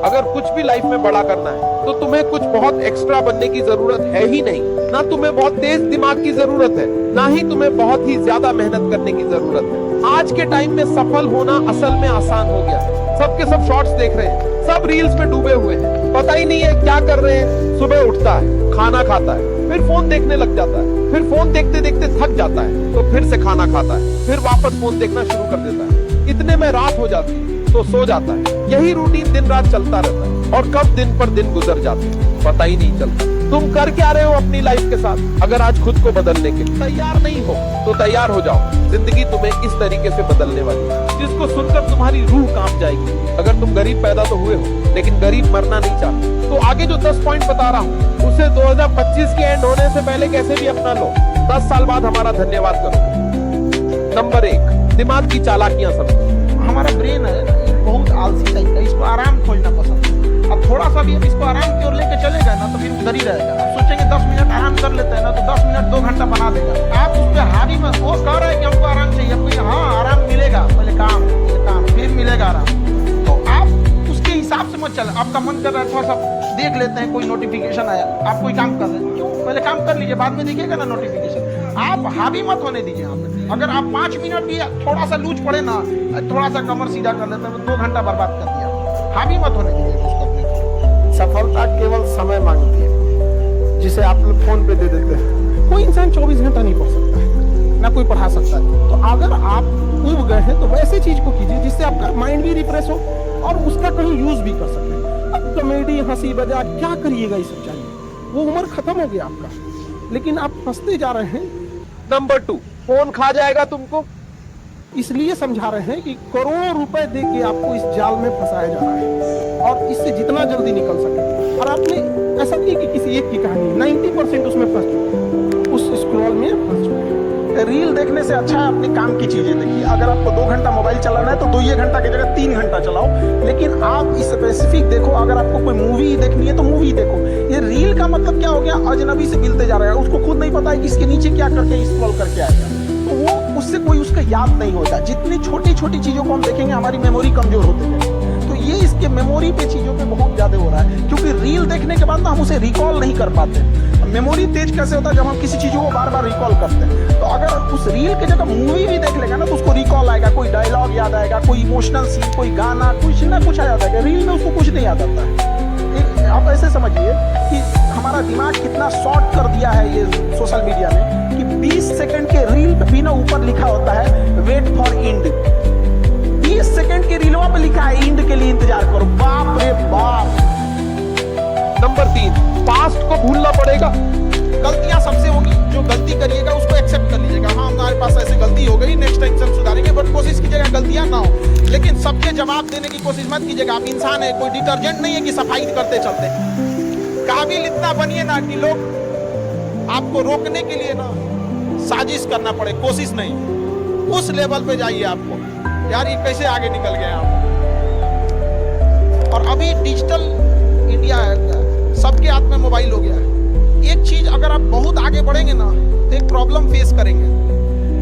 अगर कुछ भी लाइफ में बड़ा करना है तो तुम्हें कुछ बहुत एक्स्ट्रा बनने की जरूरत है ही नहीं। ना तुम्हें बहुत तेज दिमाग की जरूरत है, ना ही तुम्हें बहुत ही ज्यादा मेहनत करने की जरूरत है। आज के टाइम में सफल होना असल में आसान हो गया है। सबके सब शॉर्ट्स देख रहे हैं, सब रील्स में डूबे हुए हैं, पता ही नहीं है क्या कर रहे हैं। सुबह उठता है, खाना खाता है, फिर फोन देखने लग जाता है, फिर फोन देखते देखते थक जाता है तो फिर से खाना खाता है, फिर वापस फोन देखना शुरू कर देता है। इतने में रात हो जाती है तो सो जाता है। यही रूटीन दिन रात चलता रहता है और कब दिन पर दिन गुजर जाते हैं पता ही नहीं चलता। तुम कर क्या रहे हो अपनी लाइफ के साथ? अगर आज खुद को बदलने के तैयार नहीं हो तो तैयार हो जाओ। जिंदगी तुम्हें इस तरीके से बदलने वाली है जिसको सुनकर तुम्हारी रूह कांप जाएगी। अगर तुम गरीब पैदा तो हुए हो लेकिन गरीब मरना नहीं चाहते तो आगे जो 10 पॉइंट बता रहा हूँ उसे 2025 के एंड होने से पहले कैसे भी अपना लो। 10 साल बाद हमारा धन्यवाद करो। नंबर 1, दिमाग की चालाकियां समझो। हमारा ब्रेन है बहुत आलसी टाइप का, इसको आराम खोजना पसंद है। अब थोड़ा सा भी अब इसको आराम की ओर लेके चलेगा ना तो फिर उधर ही रहेगा। अब सोचेंगे 10 मिनट आराम कर लेते हैं ना तो 10 मिनट 2 घंटा बना देगा। आप उस पर हावी में वो कह रहा है कि हमको आराम चाहिए, आपको हाँ आराम मिलेगा, पहले काम फिर मिलेगा आराम। तो आप उसके हिसाब से मत चले। आपका मन कर रहा है थोड़ा सा देख लेते हैं, कोई नोटिफिकेशन आया, आप कोई काम कर रहे हैं, क्यों पहले काम कर लीजिए, बाद में देखिएगा ना नोटिफिकेशन। आप हावी मत होने दीजिए यहाँ पे। अगर आप 5 मिनट भी थोड़ा सा लूज पड़े ना, थोड़ा सा कमर सीधा कर लेते हैं, 2 घंटा बर्बाद कर दिया। हावी मत होने दीजिए उसको। सफलता केवल समय मांगती है जिसे आप लोग फोन पे दे देते हैं। कोई इंसान 24 घंटा नहीं पढ़ सकता है, ना कोई पढ़ा सकता है। तो अगर आप उब गए हैं तो वैसे चीज को कीजिए जिससे आपका माइंड भी रिफ्रेश हो और उसका कहीं यूज भी कर सकते हैं। अब कॉमेडी हंसी मजाक क्या करिएगा इस सच्चाई में, वो उम्र खत्म हो गया आपका, लेकिन आप हंसते जा रहे हैं। नंबर 2, फोन खा जाएगा तुमको। इसलिए समझा रहे हैं कि करोड़ों रुपए दे के आपको इस जाल में फंसाया जा रहा है और इससे जितना जल्दी निकल सके। और आपने ऐसा नहीं कि किसी एक की कहानी 90% उसमें फंस चुके हैं, उस स्क्रॉल में फंस चुके हैं। रील देखने से अच्छा है अपने काम की चीजें देखिए। अगर आपको 2 घंटा मोबाइल चलाना है तो 2 घंटा की जगह 3 घंटा चलाओ, लेकिन आप स्पेसिफिक देखो। अगर आपको कोई मूवी देखनी है तो मूवी देखो। ये रील का मतलब क्या हो गया, अजनबी से मिलते जा रहा है, उसको खुद नहीं पता है कि इसके नीचे क्या करके स्क्रॉल करके आएगा, तो वो उससे कोई उसका याद नहीं होता। जितनी छोटी छोटी चीजों को हम देखेंगे हमारी मेमोरी कमजोर होते जाएगी। तो ये इसके मेमोरी पे चीजों पे बहुत ज्यादा हो रहा है, क्योंकि रील देखने के बाद ना हम उसे रिकॉल नहीं कर पाते। मेमोरी तेज कैसे होता है, जब हम किसी चीजों को बार बार रिकॉल करते हैं। तो अगर उस रील की जगह मूवी भी देख लेगा ना तो उसको रिकॉल आएगा, कोई डायलॉग याद आएगा, कोई इमोशनल सीन, कोई गाना, कुछ ना कुछ याद आएगा। रील में उसको कुछ नहीं याद आता है। आप ऐसे समझिए कि हमारा दिमाग कितना शॉर्ट कर दिया है ये सोशल मीडिया ने, कि 20 सेकंड के रील पे भी ना ऊपर लिखा होता है वेट फॉर इंड। 20 सेकंड के रीलवा पे लिखा है इंड के लिए इंतजार करो। बाप रे बाप। नंबर 3, पास्ट को भूलना पड़ेगा। गलतियां सबसे होगी, जो गलती करिएगा उसको एक्सेप्ट कर लीजिएगा। हाँ हमारे पास ऐसी गलती हो गई, नेक्स्ट टाइम से हम सुधारेंगे, बट कोशिश कीजिएगा गलतियां ना हो। लेकिन सबके जवाब देने की कोशिश मत कीजिएगा। आप इंसान है, कोई डिटर्जेंट नहीं है कि सफाई करते चलते। काबिल इतना बनिए ना कि लोग आपको रोकने के लिए ना साजिश करना पड़े, कोशिश नहीं। उस लेवल पे जाइए आपको, यार ये कैसे आगे निकल गए आप। और अभी डिजिटल इंडिया है, सबके हाथ में मोबाइल हो गया है। एक चीज अगर आप बहुत आगे बढ़ेंगे ना तो एक प्रॉब्लम फेस करेंगे।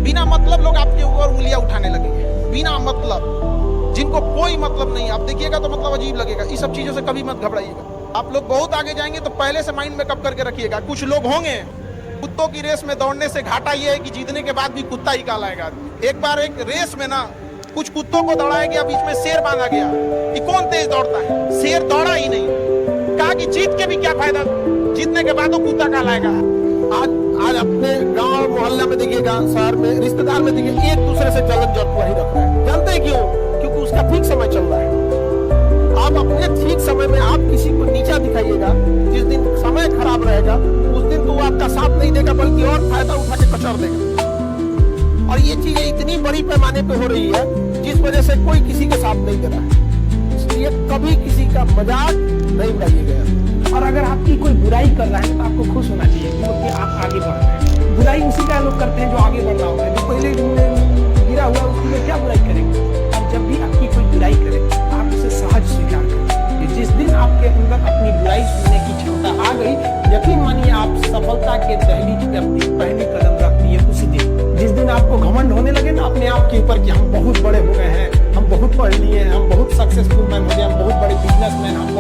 बिना मतलब लोग आपके ऊपर उंगलियां उठाने लगेंगे, बिना मतलब, जिनको कोई मतलब नहीं। आप देखिएगा तो मतलब अजीब लगेगा। इस सब चीजों से कभी मत घबराइएगा। आप लोग बहुत आगे जाएंगे तो पहले से माइंड में कब करके रखिएगा। कुछ लोग होंगे कुत्तों की रेस में दौड़ने से घाटा ये है कि जीतने के बाद भी कुत्ता ही काला आएगा। एक बार एक रेस में ना कुछ कुत्तों को दौड़ाया गया, बीच में शेर बांधा गया कि कौन तेज दौड़ता है। शेर दौड़ा ही नहीं, कहा कि जीत के भी क्या फायदा, जीतने के बाद वो कुत्ता काला आएगा। आज अपने गांव मोहल्ला में देखिएगा, शहर में, रिश्तेदार में देखिए, एक दूसरे से जलन जलवा ही रख रहा है। जानते हैं क्यों? क्योंकि उसका ठीक समय चल रहा है। आप अपने ठीक समय में आप किसी को नीचा दिखाइएगा, जिस दिन समय खराब रहेगा उस दिन तो वो आपका साथ नहीं देगा, बल्कि और फायदा उठा के कचर देगा। और ये चीजें इतनी बड़ी पैमाने पे हो रही है जिस वजह से कोई किसी के साथ नहीं दे रहा है। इसलिए कभी किसी का मजाक नहीं उड़ाइएगा। और अगर आपकी कोई बुराई कर रहा है तो आपको खुश होना चाहिए क्योंकि आप आगे बढ़ रहे हैं। बुराई उसी का लोग करते हैं जो आगे बढ़ रहा होता है, जो पहले गिरा हुआ उसकी में क्या बुराई करेंगे। और जब भी आपकी कोई बुराई करे तो आप उसे सहज स्वीकार करें। जिस दिन आपके अंदर अपनी बुराई सुनने की क्षमता आ गई, यकीन मानिए आप सफलता के दहलीज पे अपनी पहली कदम रख दिए उसी दिन। जिस दिन आपको घमंड होने लगे ना अपने आप के ऊपर कि हम बहुत बड़े हो गए हैं, हम बहुत पढ़ लिए हैं, हम बहुत सक्सेसफुल मैन हो गए, हम बहुत बड़े बिजनेसमैन, हम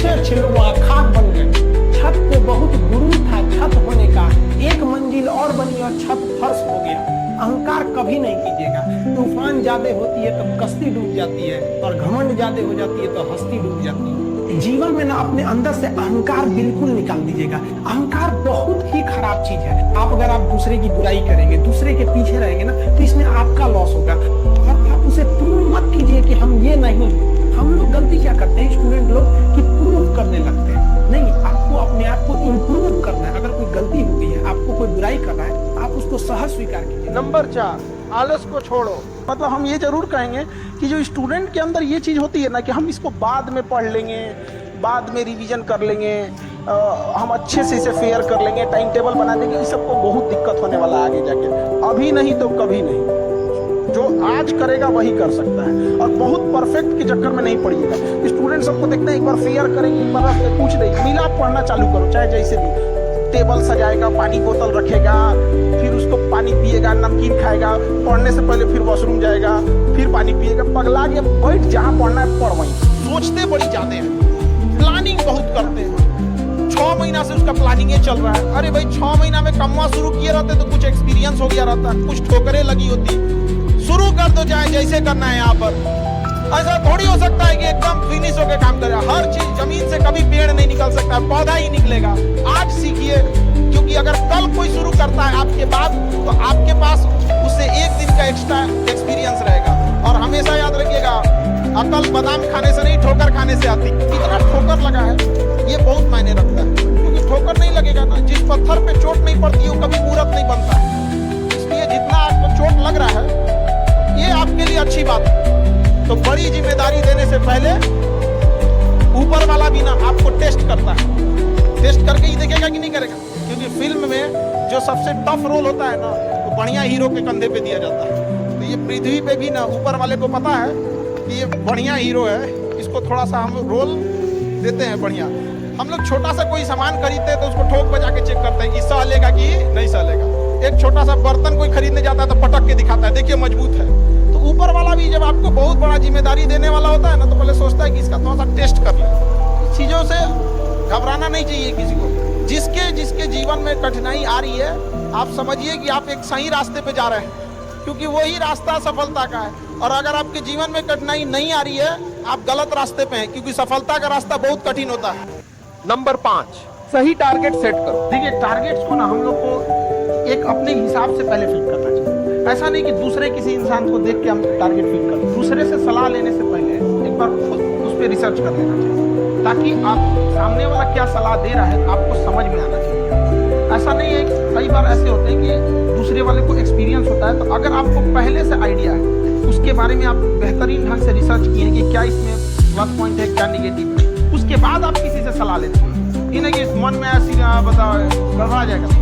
अच्छे अच्छे लोग वहाँ खाक बन गए। छत पे बहुत गुरूर था छत होने का, एक मंजिल और बनी और छत फर्श हो गया। अहंकार कभी नहीं कीजिएगा। तूफान ज्यादा होती है तो कश्ती डूब जाती है, और घमंड ज्यादा हो जाती है तो हस्ती डूब जाती है। जीवन में ना अपने अंदर से अहंकार बिल्कुल निकाल दीजिएगा। अहंकार बहुत ही खराब चीज है। आप अगर आप दूसरे की बुराई करेंगे, दूसरे के पीछे रहेंगे ना, तो इसमें आपका लॉस होगा। और आप उसे प्रूव मत कीजिए कि हम ये नहीं। हम लोग गलती क्या करते हैं स्टूडेंट लोग, कि प्रूव करने लगते हैं। नहीं, आपको अपने आप को इम्प्रूव करना है। अगर कोई गलती हो गई है, आपको कोई बुराई कर रहा है, आप उसको सहज स्वीकार कीजिए। नंबर 4, आलस को छोड़ो। मतलब हम ये जरूर कहेंगे कि जो स्टूडेंट के अंदर ये चीज़ होती है ना कि हम इसको बाद में पढ़ लेंगे, बाद में रिवीजन कर लेंगे, हम अच्छे से इसे फेयर कर लेंगे, टाइम टेबल बना देंगे, इस सबको बहुत दिक्कत होने वाला है आगे जाके। अभी नहीं तो कभी नहीं। जो आज करेगा वही कर सकता है, और बहुत परफेक्ट के चक्कर में नहीं पड़िएगा। स्टूडेंट सबको देखते हैं, एक बार फेयर करेंगे, एक बार पूछ देंगे, मिला पढ़ना चालू करो, चाहे जैसे भी। टेबल सजाएगा, पानी बोतल रखेगा, फिर उसको पानी पिएगा, नमकीन खाएगा, पढ़ने से पहले फिर वॉशरूम जाएगा, फिर पानी पिएगा। पगला के बैठ, जहाँ पढ़ना है पढ़ वहीं। सोचते बड़ी ज्यादा हैं, प्लानिंग बहुत करते हैं। 6 महीना से उसका प्लानिंग चल रहा है। अरे भाई 6 महीना में कमवा शुरू किए रहते तो कुछ एक्सपीरियंस हो गया रहता, कुछ ठोकरें लगी होती। शुरू कर दो, चाहे जैसे करना है। यहाँ पर ऐसा थोड़ी हो सकता है कि एकदम फिनिश होकर काम करे। हर चीज, जमीन से कभी पेड़ नहीं निकल सकता, पौधा ही निकलेगा। आज सीखिए, क्योंकि अगर कल कोई शुरू करता है आपके बाद, तो आपके पास उससे एक दिन का एक्स्ट्रा एक्सपीरियंस रहेगा। और हमेशा याद रखिएगा, अकल बादाम खाने से नहीं, ठोकर खाने से आती। कितना ठोकर लगा है ये बहुत मायने रखता है, क्योंकि ठोकर नहीं लगेगा ना, जिस पत्थर पे चोट नहीं पड़ती है वो कभी मूर्त नहीं बनता है। इसलिए जितना आपको चोट लग रहा है, ये आपके लिए अच्छी बात है। तो बड़ी जिम्मेदारी देने से पहले ऊपर वाला भी ना आपको टेस्ट करता है। टेस्ट करके ही देखेगा कि नहीं करेगा, क्योंकि फिल्म में जो सबसे टफ रोल होता है ना, वो बढ़िया हीरो के कंधे पे दिया जाता है। तो ये पृथ्वी पे भी ना ऊपर वाले को पता है कि ये बढ़िया हीरो है, इसको थोड़ा सा हम रोल देते हैं बढ़िया। हम लोग छोटा सा कोई सामान खरीदते हैं तो उसको ठोक बजा के चेक करते हैं कि सह लेगा कि नहीं सह लेगा। एक छोटा सा बर्तन कोई खरीदने जाता है तो पटक के दिखाता है, देखिए मजबूत है। तो ऊपर वाला भी जब आपको बहुत बड़ा जिम्मेदारी देने वाला होता है ना, तो पहले सोचता है कि इसका थोड़ा सा टेस्ट कर ले। चीजों से घबराना नहीं चाहिए किसी को। जिसके जिसके जीवन में कठिनाई आ रही है, आप समझिए कि आप एक सही रास्ते पे जा रहे हैं, क्योंकि वही रास्ता सफलता का है। और अगर आपके जीवन में कठिनाई नहीं आ रही है, आप गलत रास्ते पे हैं, क्योंकि सफलता का रास्ता बहुत कठिन होता है। नंबर 5, सही टारगेट सेट करो। देखिए, टारगेट्स को ना हम लोग को एक अपने हिसाब से पहले फिट करना चाहिए। ऐसा नहीं कि दूसरे किसी इंसान को देख के हम टारगेट फिट करें। दूसरे से सलाह लेने से पहले एक बार खुद उस पर रिसर्च कर लेना चाहिए, ताकि आप सामने वाला क्या सलाह दे रहा है आपको समझ में आना चाहिए। ऐसा नहीं है, कई बार ऐसे होते हैं कि दूसरे वाले को एक्सपीरियंस होता है, तो अगर आपको पहले से आइडिया है, उसके बारे में आप बेहतरीन ढंग से रिसर्च किए कि क्या इसमें प्लस पॉइंट है, क्या निगेटिव है, उसके बाद आप किसी से सलाह लेते हैं। ये नहीं कि मन में ऐसी बताओ गड़बड़ा जाएगा।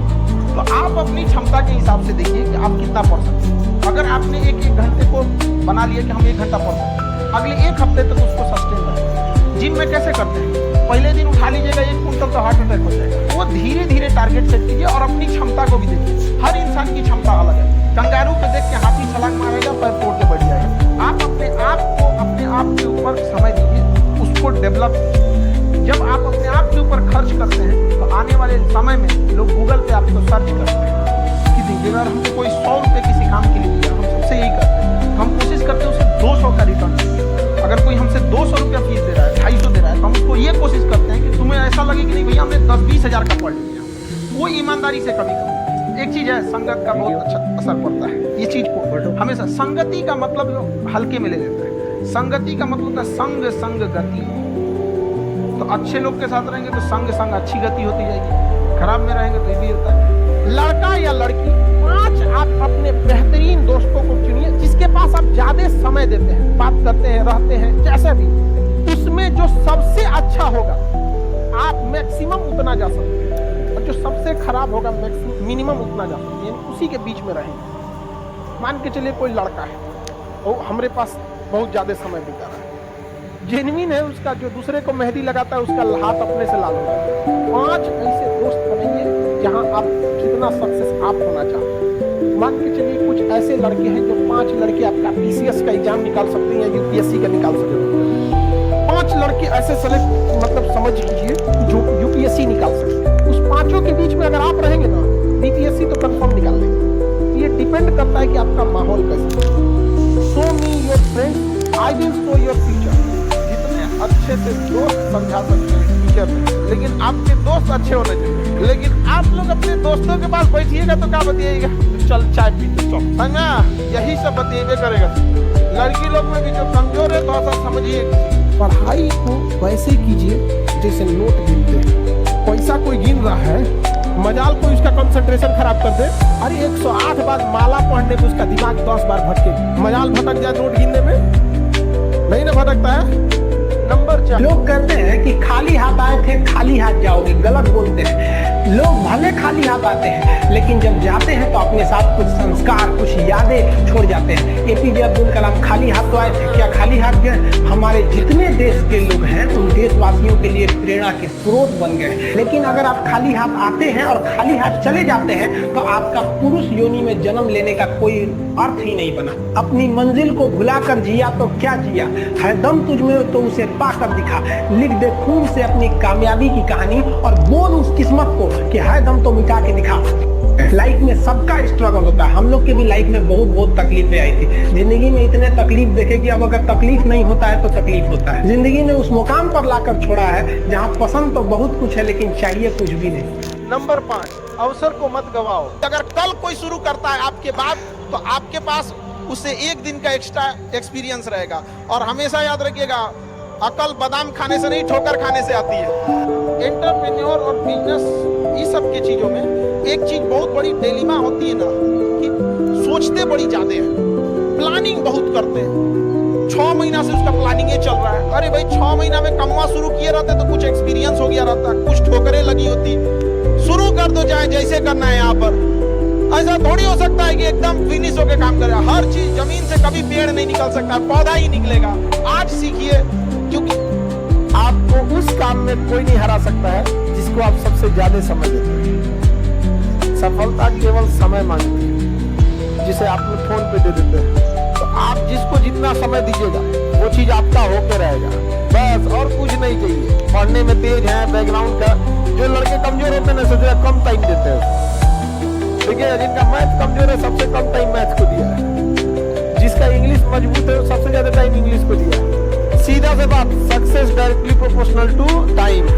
तो आप अपनी क्षमता के हिसाब से देखिए कि आप कितना पढ़ सकते हैं। अगर आपने एक घंटे को बना लिया कि हम 1 घंटा पढ़ सकते हैं, अगले 1 हफ्ते तक उसको सस्टेन करें। जिम में कैसे करते हैं, पहले दिन उठा लीजिएगा 1 कुंटल तो हार्ट अटैक हो जाएगा। वो धीरे धीरे टारगेट सेट कीजिए और अपनी क्षमता को भी देखिए। हर इंसान की क्षमता अलग है। कंगारू को देख के हाथी छलांग मारेगा, पैर तोड़ के बढ़ जाएगा। आप अपने आप के ऊपर समय दीजिए, उसको डेवलप कीजिए। जब आप अपने आप के ऊपर खर्च करते हैं, तो आने वाले समय में लोग गूगल पे आपको सर्च करते हैं कि देखिए, अगर हमको कोई 100 रुपये किसी काम के लिए दिया, हम सबसे यही करते हैं, हम कोशिश करते हैं उसे 200 का रिटर्न। अगर कोई हमसे 200 रुपया फीस दे रहा है, 250 दे रहा है, तो हम उसको ये कोशिश करते हैं कि तुम्हें ऐसा लगे कि नहीं भैया हमने 10-20 हज़ार का पढ़ लिया। वो ईमानदारी से कभी कभी एक चीज़ है, संगत का बहुत अच्छा असर पड़ता है। ये चीज़ को हमेशा संगति का मतलब हल्के में ले लेते हैं। संगति का मतलब होता है संग संग गति। तो अच्छे लोग के साथ रहेंगे तो संग संग अच्छी गति होती जाएगी, खराब में रहेंगे तो ये भी होता है। लड़का या लड़की, 5 आप अपने बेहतरीन दोस्तों को चुनिए, जिसके पास आप ज्यादा समय देते हैं, बात करते हैं, रहते हैं, जैसे भी। उसमें जो सबसे अच्छा होगा आप मैक्सिमम उतना जा सकते हैं, और जो सबसे खराब होगा मिनिमम उतना जा सकते हैं, यानी उसी के बीच में रहेंगे। मान के चलिए कोई लड़का है, वो हमारे पास बहुत ज्यादा समय बिता रहा है, जेन्युइन है उसका, जो दूसरे को मेहंदी लगाता है उसका हाथ अपने से लाल होता है। 5 ऐसे दोस्त बनेंगे जहां आप कितना सक्सेस आप होना चाहते हैं। मान के चलिए कुछ ऐसे लड़के हैं जो 5 लड़के आपका PCS का एग्जाम निकाल सकते हैं या UPSC का निकाल सकते हैं। 5 लड़के ऐसे सेलेक्ट मतलब समझ लीजिए जो यूपीएससी निकाल सकते। उस 5 के बीच में अगर आप रहेंगे ना, बीपीएससी तो कंफर्म निकाल लेंगे। ये डिपेंड करता है कि आपका माहौल कैसा है। Show me your friends, I will show your future. जितने अच्छे से दोस्त समझा सकते हैं टीचर, लेकिन आपके दोस्त अच्छे होने चाहिए। लेकिन आप लोग अपने दोस्तों के पास बैठिएगा तो क्या बताइएगा, चल चाय पीते चल, है ना, यही सब बतेबे करेगा। लड़की लोग में भी जो कमजोर है थोड़ा सा समझिए। पढ़ाई को वैसे कीजिए जैसे नोट गिनते हैं। पैसा कोई गिन रहा है, मजाल कोई उसका कंसंट्रेशन खराब कर दे, अरे 108 बार माला पढ़ने में उसका दिमाग 10 बार भटके, मजाल भटक जाए नोट गिनने में, नहीं ना भटकता है। नंबर 4, लोग कहते हैं कि खाली हाथ आए थे खाली हाथ जाओगे, गलत बोलते हैं। लोग भले खाली हाथ आते हैं, लेकिन जब जाते हैं तो अपने साथ कुछ संस्कार, कुछ यादें छोड़ जाते हैं। एपीजे अब्दुल कलाम खाली हाथ तो आए थे, क्या खाली हाथ गए? हमारे जितने देश के लोग हैं उन देशवासियों के लिए प्रेरणा के स्रोत बन गए। लेकिन अगर आप खाली हाथ आते हैं और खाली हाथ चले जाते हैं तो आपका पुरुष योनि में जन्म लेने का कोई अर्थ ही नहीं बना। अपनी मंजिल को भुलाकर जिया तो क्या जिया, है दम तुझ में तो उसे पाकर दिखा। लिख दे खून से अपनी कामयाबी की कहानी और बोल उस किस्मत को कि है दम तो मिटा के दिखा। लाइफ में सबका स्ट्रगल होता है। हम लोग के भी लाइफ में बहुत तकलीफें आई थी। जिंदगी में इतने तकलीफ देखे कि अब अगर तकलीफ नहीं होता है तो तकलीफ होता है। जिंदगी ने उस मुकाम पर लाकर छोड़ा है जहाँ पसंद तो बहुत कुछ है लेकिन चाहिए कुछ भी नहीं। नंबर 5, अवसर को मत गवाओ। अगर कल कोई शुरू करता है आपके बाद, तो आपके पास उससे 1 दिन का एक्स्ट्रा एक्सपीरियंस रहेगा। और हमेशा याद रखिएगा, अकल बादाम खाने से नहीं ठोकर खाने से आती है। एंटरप्रेन्योर और बिजनेस इस सब की चीजों में एक चीज बहुत बड़ी डिलेमा होती है ना, कि सोचते बड़ी ज्यादा है, प्लानिंग बहुत करते हैं। 6 महीना से उसका प्लानिंग चल रहा है। अरे भाई 6 महीना में कमवा शुरू किए रहते तो कुछ एक्सपीरियंस हो गया रहता, कुछ ठोकरें लगी होती। शुरू कर दो, चाहे जैसे करना है। यहाँ पर ऐसा थोड़ी हो सकता है कि एकदम फिनिश होकर काम करे। हर चीज, जमीन से कभी पेड़ नहीं निकल सकता, पौधा ही निकलेगा। आज सीखिए, क्योंकि आपको उस काम में कोई नहीं हरा सकता है जिसको आप सबसे ज्यादा समय देते हैं। सफलता केवल समय मांगती है, जिसे आपने फोन पे दे देते हैं। तो आप जिसको जितना समय दीजिएगा वो चीज आपका होके रहेगा, बस, और कुछ नहीं चाहिए। पढ़ने में तेज है, बैकग्राउंड का, जो लड़के कमजोर होते हैं ना, सोचे कम टाइम देते हैं। ठीक है, जिनका मैथ कमजोर है सबसे कम टाइम मैथ को दिया है। जिसका इंग्लिश मजबूत है सबसे ज्यादा टाइम इंग्लिश को दिया है। सीधा से बात, success directly proportional to time.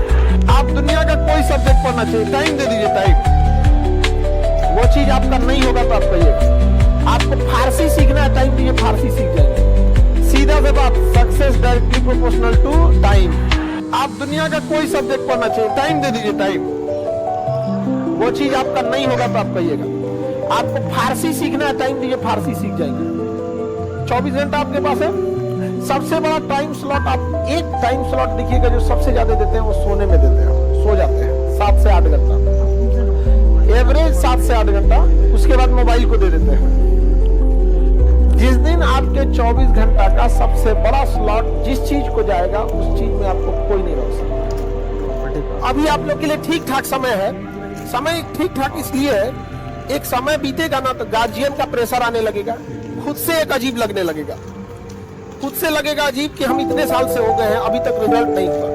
आप दुनिया का कोई सब्जेक्ट पढ़ना चाहिए, टाइम दे दीजिए, टाइम। वो चीज आपका नहीं होगा तो आप कहिएगा। आपको फारसी सीखना है, टाइम दीजिए, फारसी सीख जाएंगे। सीधा से बात, success directly proportional to time. आप दुनिया का कोई सब्जेक्ट पढ़ना चाहिए, टाइम दे दीजिए, टाइम। वो चीज आपका नहीं होगा तो आप कहिएगा। आपको फारसी सीखना है, टाइम दीजिए, फारसी सीख जाएंगे। 24 घंटा आपके पास है। सबसे बड़ा टाइम स्लॉट, आप एक टाइम स्लॉट देखिएगा जो सबसे ज्यादा देते हैं, वो सोने में देते हैं। सो जाते हैं 7 से 8 घंटा, एवरेज 7 से 8 घंटा। उसके बाद मोबाइल को दे देते हैं। जिस दिन आपके 24 घंटा का सबसे बड़ा स्लॉट जिस चीज को जाएगा, उस चीज में आपको कोई नहीं रोक सकता। अभी आप लोग के लिए ठीक ठाक समय है। समय ठीक ठाक इसलिए है, एक समय बीतेगा ना तो गार्जियन का प्रेशर आने लगेगा, खुद से एक अजीब लगने लगेगा। खुद से लगेगा अजीब कि हम इतने साल से हो गए हैं, अभी तक रिजल्ट नहीं हुआ।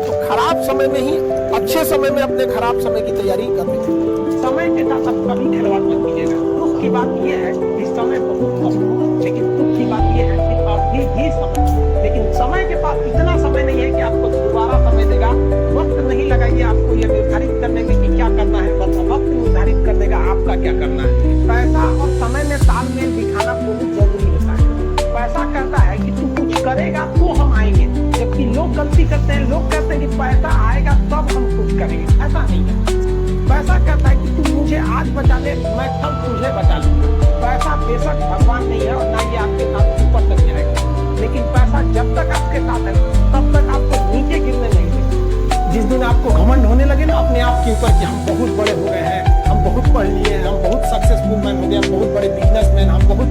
तो खराब समय में ही अच्छे समय में अपने खराब समय की तैयारी करनी चाहिए। समय के साथ आप कभी खिलवाड़ मत कीजिएगा। दुख की बात यह है कि समय बहुत कम हो, लेकिन दुख की बात यह है कि अभी भी समय, लेकिन समय के पास इतना समय नहीं है कि आपको दोबारा समय देगा। वक्त नहीं लगाइए आपको यह निर्धारित करने में कि क्या करना है, बस वक्त निर्धारित कर देगा आपका क्या करना है। पैसा और समय में तालमेल दिखाना बहुत जरूरी होता है। पैसा कहता है कि तू कुछ करेगा तो हम आएंगे, जबकि लोग गलती करते हैं। लोग कहते हैं कि पैसा आएगा तब हम कुछ करेंगे, ऐसा नहीं है। पैसा कहता है कि तू मुझे आज बचा ले, मैं कल तुझे बचा लूंगा। पैसा बेशक भगवान नहीं है और ना ये आपके साथ ऊपर तक गिरेगा, लेकिन पैसा जब तक आपके साथ है तब तक आपको नीचे गिरने नहीं देगा। जिस दिन आपको घमंड होने लगे ना अपने आप के ऊपर कि हम बहुत बड़े हो गए हैं, हम बहुत पढ़ लिए हैं, हम बहुत सक्सेसफुल मैन हो गए, हम बहुत बड़े बिजनेसमैन, हम बहुत,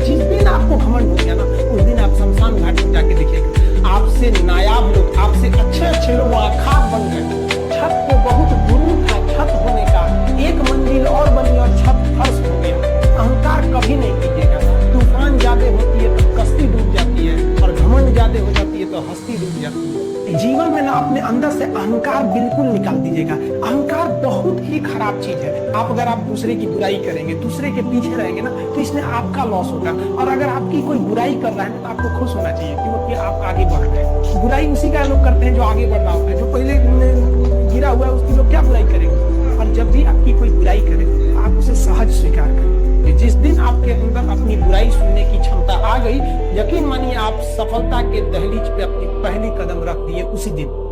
जिस दिन आपको घमंड हो गया ना, उस दिन आप शमशान घाट में जाके देखिएगा, आपसे नायाब लोग, आपसे अच्छे लोग वहाँ खाक बन गए। छत को बहुत गुरूर था छत होने का, एक मंजिल और बनी और छत फर्श हो गया। अहंकार कभी नहीं कीजिएगा। तूफान ज्यादा होती है तो कश्ती डूब जाती है, और घमंड ज्यादा हो जाती है तो हस्ती डूब जाती है। अहंकार बिल्कुल निकाल दीजिएगा। अहंकार बहुत ही खराब चीज है। आप अगर आप दूसरे की बुराई करेंगे, दूसरे के पीछे रहेंगे ना, तो इसमें आपका लॉस होगा। और अगर आपकी कोई बुराई कर रहा है ना, तो आपको खुश होना चाहिए, क्योंकि आप आगे बढ़ रहे हैं। बुराई उसी का लोग करते हैं जो आगे बढ़ रहा होता है। जो पहले गिरा हुआ है उसकी लोग क्या बुराई करेंगे। और जब भी आपकी कोई बुराई करे, आप उसे सहज स्वीकार करें। जिस दिन आपके अंदर अपनी बुराई सुनने की क्षमता आ गई, यकीन मानिए आप सफलता के दहलीज पे अपनी पहली कदम रख दिए उसी दिन।